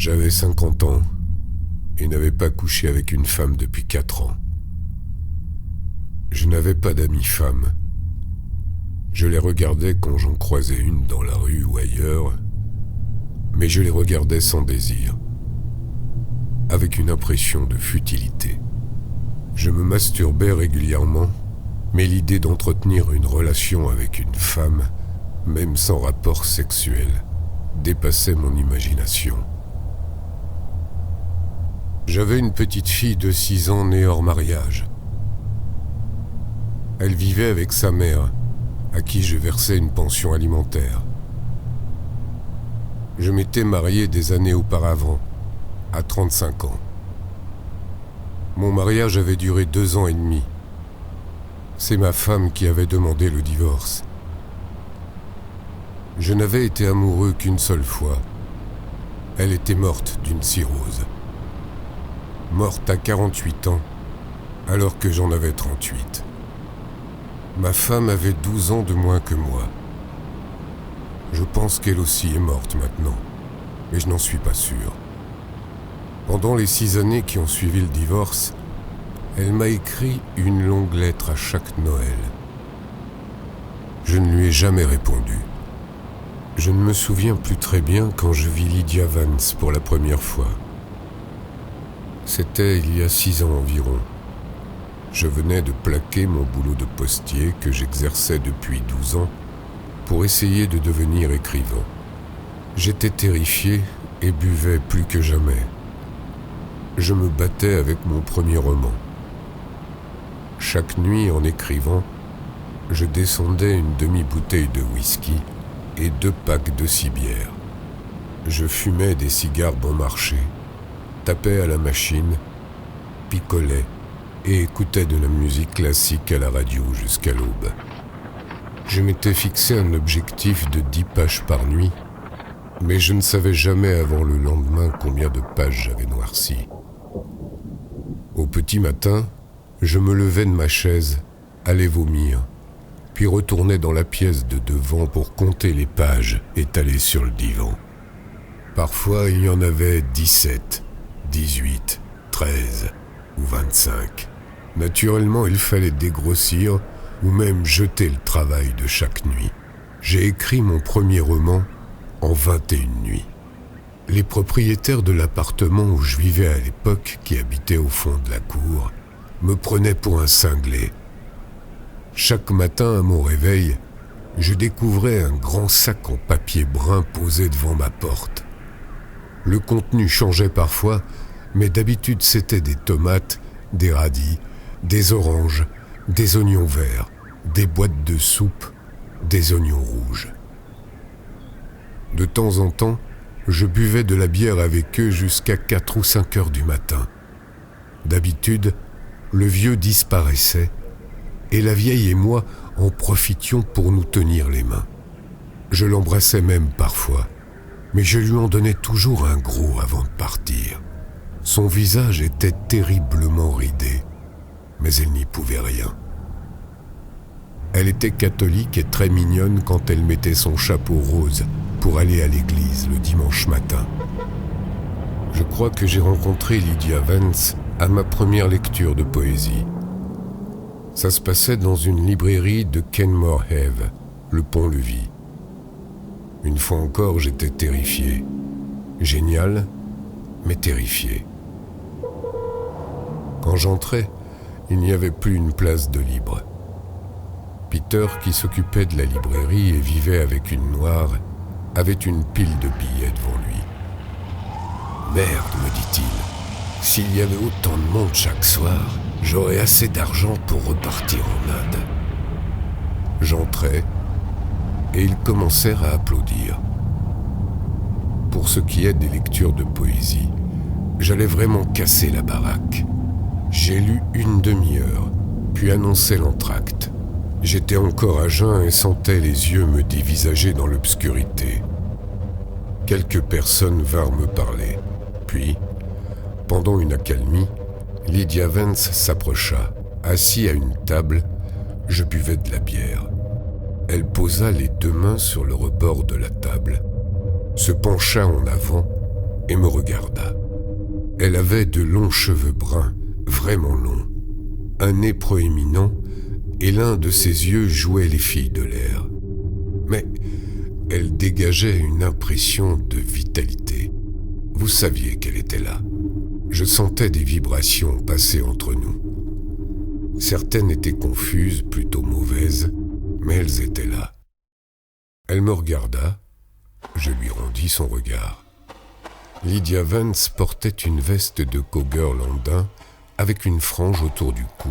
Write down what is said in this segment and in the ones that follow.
J'avais 50 ans et n'avais pas couché avec une femme depuis 4 ans. Je n'avais pas d'amis femmes. Je les regardais quand j'en croisais une dans la rue ou ailleurs, mais je les regardais sans désir, avec une impression de futilité. Je me masturbais régulièrement, mais l'idée d'entretenir une relation avec une femme, même sans rapport sexuel, dépassait mon imagination. J'avais une petite fille de 6 ans née hors mariage. Elle vivait avec sa mère, à qui je versais une pension alimentaire. Je m'étais marié des années auparavant, à 35 ans. Mon mariage avait duré 2 ans et demi. C'est ma femme qui avait demandé le divorce. Je n'avais été amoureux qu'une seule fois. Elle était morte d'une cirrhose. Morte à 48 ans, alors que j'en avais 38. Ma femme avait 12 ans de moins que moi. Je pense qu'elle aussi est morte maintenant, mais je n'en suis pas sûr. Pendant les 6 années qui ont suivi le divorce, elle m'a écrit une longue lettre à chaque Noël. Je ne lui ai jamais répondu. Je ne me souviens plus très bien quand je vis Lydia Vance pour la première fois. C'était il y a 6 ans environ. Je venais de plaquer mon boulot de postier que j'exerçais depuis 12 ans pour essayer de devenir écrivain. J'étais terrifié et buvais plus que jamais. Je me battais avec mon premier roman. Chaque nuit, en écrivant, je descendais une demi-bouteille de whisky et 2 packs de cibières. Je fumais des cigares bon marché, tapais à la machine, picolais et écoutais de la musique classique à la radio jusqu'à l'aube. Je m'étais fixé un objectif de 10 pages par nuit, mais je ne savais jamais avant le lendemain combien de pages j'avais noirci. Au petit matin, je me levais de ma chaise, allais vomir, puis retournais dans la pièce de devant pour compter les pages étalées sur le divan. Parfois, il y en avait 17, 18, 13 ou 25. Naturellement, il fallait dégrossir ou même jeter le travail de chaque nuit. J'ai écrit mon premier roman en 21 nuits. Les propriétaires de l'appartement où je vivais à l'époque, qui habitait au fond de la cour, me prenaient pour un cinglé. Chaque matin à mon réveil, je découvrais un grand sac en papier brun posé devant ma porte. Le contenu changeait parfois, mais d'habitude c'était des tomates, des radis, des oranges, des oignons verts, des boîtes de soupe, des oignons rouges. De temps en temps, je buvais de la bière avec eux jusqu'à 4 ou 5 heures du matin. D'habitude, le vieux disparaissait et la vieille et moi en profitions pour nous tenir les mains. Je l'embrassais même parfois, mais je lui en donnais toujours un gros avant de partir. Son visage était terriblement ridé, mais elle n'y pouvait rien. Elle était catholique et très mignonne quand elle mettait son chapeau rose pour aller à l'église le dimanche matin. Je crois que j'ai rencontré Lydia Vance à ma première lecture de poésie. Ça se passait dans une librairie de Kenmore Heath, le pont-levis. Une fois encore, j'étais terrifié. Génial, mais terrifié. Quand j'entrais, il n'y avait plus une place de libre. Peter, qui s'occupait de la librairie et vivait avec une noire, avait une pile de billets devant lui. « Merde, me dit-il, s'il y avait autant de monde chaque soir, j'aurais assez d'argent pour repartir en Inde. » J'entrais et ils commencèrent à applaudir. Pour ce qui est des lectures de poésie, j'allais vraiment casser la baraque. J'ai lu une demi-heure, puis annoncé l'entracte. J'étais encore à jeun et sentais les yeux me dévisager dans l'obscurité. Quelques personnes vinrent me parler. Puis, pendant une accalmie, Lydia Vance s'approcha. Assis à une table, je buvais de la bière. Elle posa les 2 mains sur le rebord de la table, se pencha en avant et me regarda. Elle avait de longs cheveux bruns, vraiment longs, un nez proéminent, et l'un de ses yeux jouait les filles de l'air. Mais elle dégageait une impression de vitalité. Vous saviez qu'elle était là. Je sentais des vibrations passer entre nous. Certaines étaient confuses, plutôt mauvaises, mais elles étaient là. Elle me regarda, je lui rendis son regard. Lydia Vance portait une veste de cowgirl en daim avec une frange autour du cou.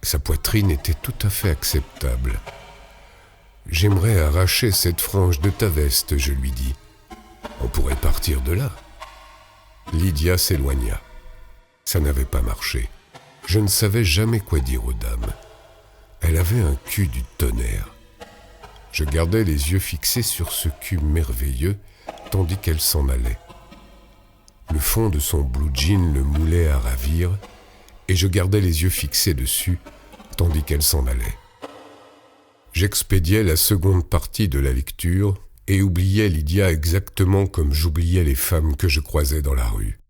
Sa poitrine était tout à fait acceptable. « J'aimerais arracher cette frange de ta veste, » je lui dis. « On pourrait partir de là. » Lydia s'éloigna. Ça n'avait pas marché. Je ne savais jamais quoi dire aux dames. Elle avait un cul du tonnerre. Je gardais les yeux fixés sur ce cul merveilleux, tandis qu'elle s'en allait. Le fond de son blue jean le moulait à ravir, et je gardais les yeux fixés dessus, tandis qu'elle s'en allait. J'expédiais la seconde partie de la lecture et oubliais Lydia exactement comme j'oubliais les femmes que je croisais dans la rue.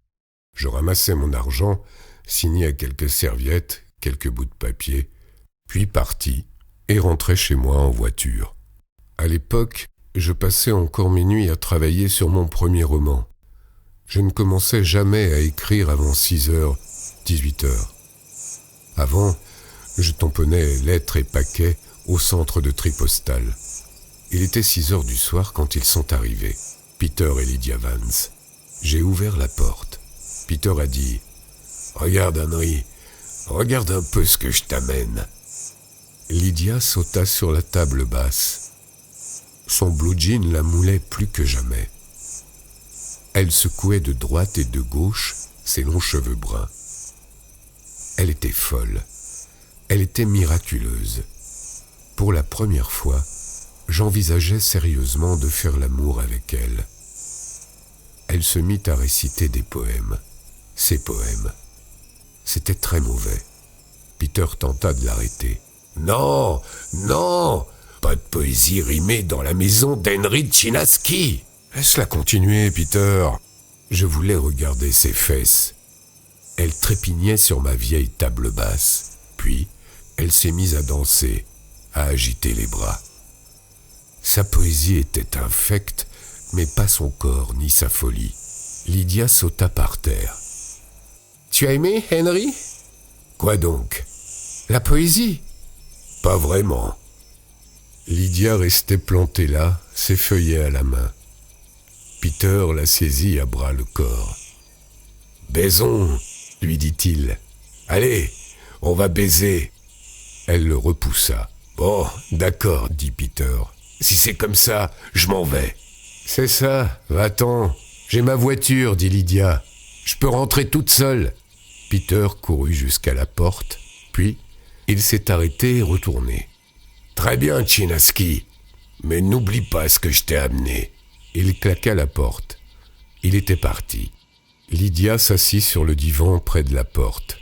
Je ramassais mon argent, signais quelques serviettes, quelques bouts de papier, puis partis et rentrais chez moi en voiture. À l'époque, je passais encore mes nuits à travailler sur mon premier roman. Je ne commençais jamais à écrire avant 6h, 18h. Avant, je tamponnais lettres et paquets au centre de tri postal. Il était 6h du soir quand ils sont arrivés, Peter et Lydia Vance. J'ai ouvert la porte. Peter a dit « Regarde, Henry, regarde un peu ce que je t'amène. » Lydia sauta sur la table basse. Son blue jean la moulait plus que jamais. Elle secouait de droite et de gauche ses longs cheveux bruns. Elle était folle. Elle était miraculeuse. Pour la première fois, j'envisageais sérieusement de faire l'amour avec elle. Elle se mit à réciter des poèmes. Ses poèmes. C'était très mauvais. Peter tenta de l'arrêter. « Non, non, pas de poésie rimée dans la maison d'Henry Chinaski. Laisse-la continuer, Peter. » Je voulais regarder ses fesses. Elle trépignait sur ma vieille table basse. Puis, elle s'est mise à danser, à agiter les bras. Sa poésie était infecte, mais pas son corps ni sa folie. Lydia sauta par terre. « Tu as aimé, Henry ?»« Quoi donc ?»« La poésie. »« Pas vraiment. » Lydia restait plantée là, ses feuillets à la main. Peter la saisit à bras le corps. « Baisons !» lui dit-il. « Allez, on va baiser. » Elle le repoussa. « Bon, d'accord, dit Peter. Si c'est comme ça, je m'en vais. »« C'est ça, va-t'en. J'ai ma voiture, dit Lydia. Je peux rentrer toute seule. » Peter courut jusqu'à la porte, puis il s'est arrêté et retourné. « Très bien, Chinaski, mais n'oublie pas ce que je t'ai amené. » Il claqua la porte. Il était parti. Lydia s'assit sur le divan près de la porte.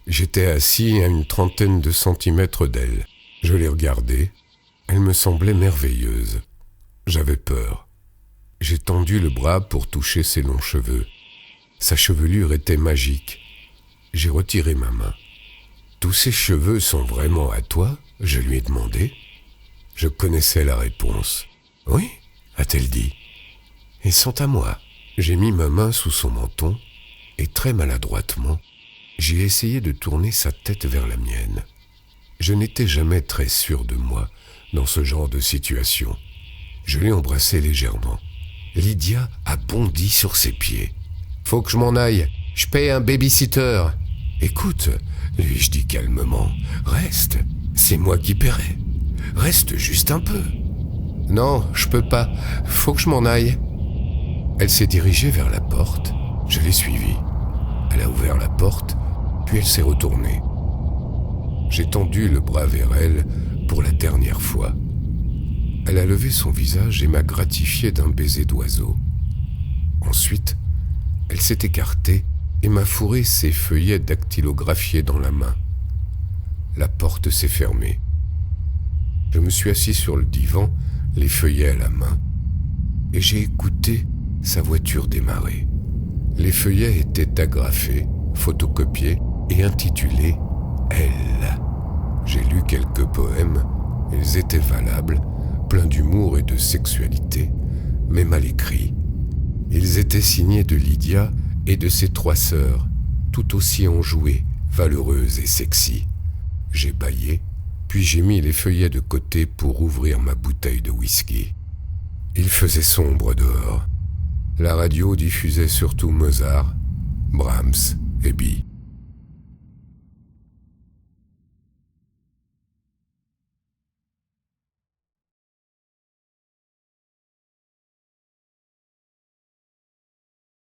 J'étais assis à une trentaine de centimètres d'elle. Je l'ai regardée. Elle me semblait merveilleuse. J'avais peur. J'ai tendu le bras pour toucher ses longs cheveux. Sa chevelure était magique. J'ai retiré ma main. « Tous ces cheveux sont vraiment à toi ?» je lui ai demandé. Je connaissais la réponse. « Oui ?» a-t-elle dit. « Ils sont à moi. » J'ai mis ma main sous son menton et très maladroitement, j'ai essayé de tourner sa tête vers la mienne. Je n'étais jamais très sûr de moi dans ce genre de situation. Je l'ai embrassé légèrement. Lydia a bondi sur ses pieds. « Faut que je m'en aille. Je paye un baby-sitter. »« Écoute, » lui-je dis calmement, « reste. C'est moi qui paierai. Reste juste un peu. »« Non, je peux pas. Faut que je m'en aille. » Elle s'est dirigée vers la porte. Je l'ai suivie. Elle a ouvert la porte, puis elle s'est retournée. J'ai tendu le bras vers elle pour la dernière fois. Elle a levé son visage et m'a gratifié d'un baiser d'oiseau. Ensuite, elle s'est écartée et m'a fourré ses feuillets dactylographiés dans la main. La porte s'est fermée. Je me suis assis sur le divan, les feuillets à la main, et j'ai écouté Sa voiture démarrait. Les feuillets étaient agrafés, photocopiés et intitulés « Elle ». J'ai lu quelques poèmes, ils étaient valables, pleins d'humour et de sexualité, mais mal écrits. Ils étaient signés de Lydia et de ses 3 sœurs, tout aussi enjouées, valeureuses et sexy. J'ai bâillé, puis j'ai mis les feuillets de côté pour ouvrir ma bouteille de whisky. Il faisait sombre dehors. La radio diffusait surtout Mozart, Brahms et Bie.